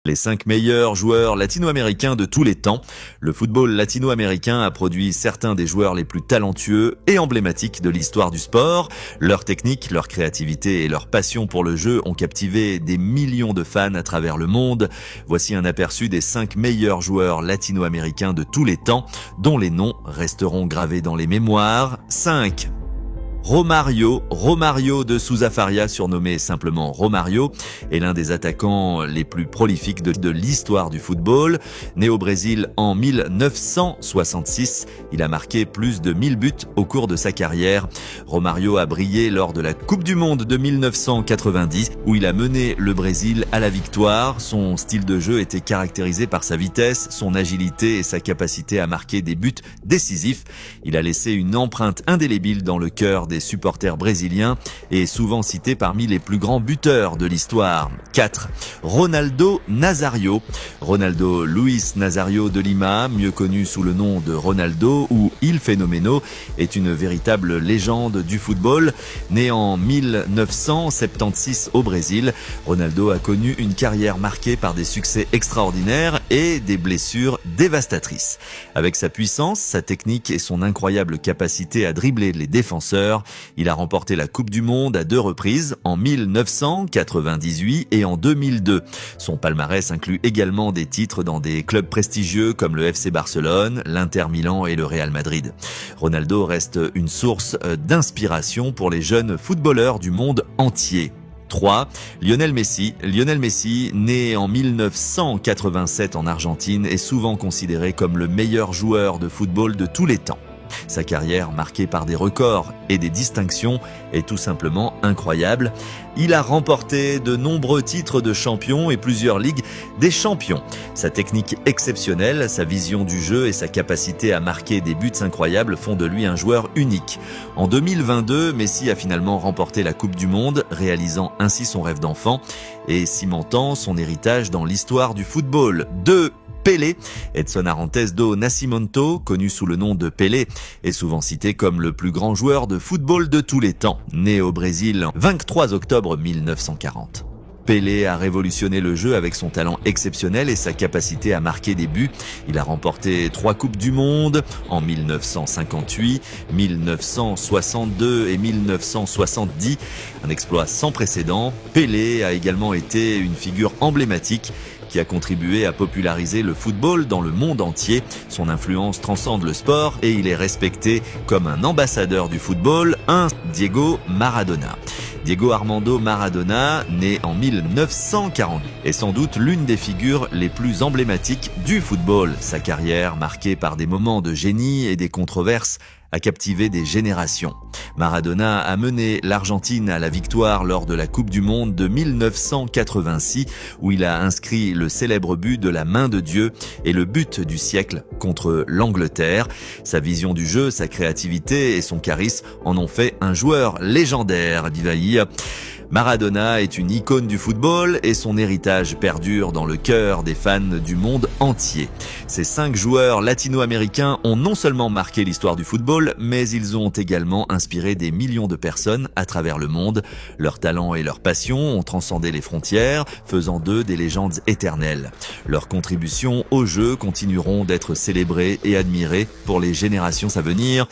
Les 5 meilleurs joueurs latino-américains de tous les temps. Le football latino-américain a produit certains des joueurs les plus talentueux et emblématiques de l'histoire du sport. Leur technique, leur créativité et leur passion pour le jeu ont captivé des millions de fans à travers le monde. Voici un aperçu des 5 meilleurs joueurs latino-américains de tous les temps, dont les noms resteront gravés dans les mémoires. 5. Romario de Sousa Faria, surnommé simplement Romario, est l'un des attaquants les plus prolifiques de l'histoire du football. Né au Brésil en 1966, il a marqué plus de 1000 buts au cours de sa carrière. Romario a brillé lors de la Coupe du Monde de 1990, où il a mené le Brésil à la victoire. Son style de jeu était caractérisé par sa vitesse, son agilité et sa capacité à marquer des buts décisifs. Il a laissé une empreinte indélébile dans le cœur des supporters brésiliens et est souvent cité parmi les plus grands buteurs de l'histoire. 4. Ronaldo Nazario. Ronaldo Luis Nazario de Lima, mieux connu sous le nom de Ronaldo ou Il Fenomeno, est une véritable légende du football. Né en 1976 au Brésil, Ronaldo a connu une carrière marquée par des succès extraordinaires et des blessures dévastatrices. Avec sa puissance, sa technique et son incroyable capacité à dribbler les défenseurs, il a remporté la Coupe du Monde à 2 reprises, en 1998 et en 2002. Son palmarès inclut également des titres dans des clubs prestigieux comme le FC Barcelone, l'Inter Milan et le Real Madrid. Ronaldo reste une source d'inspiration pour les jeunes footballeurs du monde entier. 3. Lionel Messi. Lionel Messi, né en 1987 en Argentine, est souvent considéré comme le meilleur joueur de football de tous les temps. Sa carrière, marquée par des records et des distinctions, est tout simplement incroyable. Il a remporté de nombreux titres de champion et plusieurs ligues des champions. Sa technique exceptionnelle, sa vision du jeu et sa capacité à marquer des buts incroyables font de lui un joueur unique. En 2022, Messi a finalement remporté la Coupe du Monde, réalisant ainsi son rêve d'enfant et cimentant son héritage dans l'histoire du football. 2. Pelé. Edson Arantes do Nascimento, connu sous le nom de Pelé, est souvent cité comme le plus grand joueur de football de tous les temps. Né au Brésil le 23 octobre 1940. Pelé a révolutionné le jeu avec son talent exceptionnel et sa capacité à marquer des buts. Il a remporté 3 Coupes du Monde en 1958, 1962 et 1970. Un exploit sans précédent. Pelé a également été une figure emblématique qui a contribué à populariser le football dans le monde entier. Son influence transcende le sport et il est respecté comme un ambassadeur du football, un Diego Maradona. Diego Armando Maradona, né en 1940, est sans doute l'une des figures les plus emblématiques du football. Sa carrière, marquée par des moments de génie et des controverses, a captivé des générations. Maradona a mené l'Argentine à la victoire lors de la Coupe du Monde de 1986, où il a inscrit le célèbre but de la main de Dieu et le but du siècle contre l'Angleterre. Sa vision du jeu, sa créativité et son charisme en ont fait un joueur légendaire, dit Vailly. Maradona est une icône du football et son héritage perdure dans le cœur des fans du monde entier. Ces 5 joueurs latino-américains ont non seulement marqué l'histoire du football, mais ils ont également inspiré des millions de personnes à travers le monde. Leur talent et leur passion ont transcendé les frontières, faisant d'eux des légendes éternelles. Leurs contributions au jeu continueront d'être célébrées et admirées pour les générations à venir.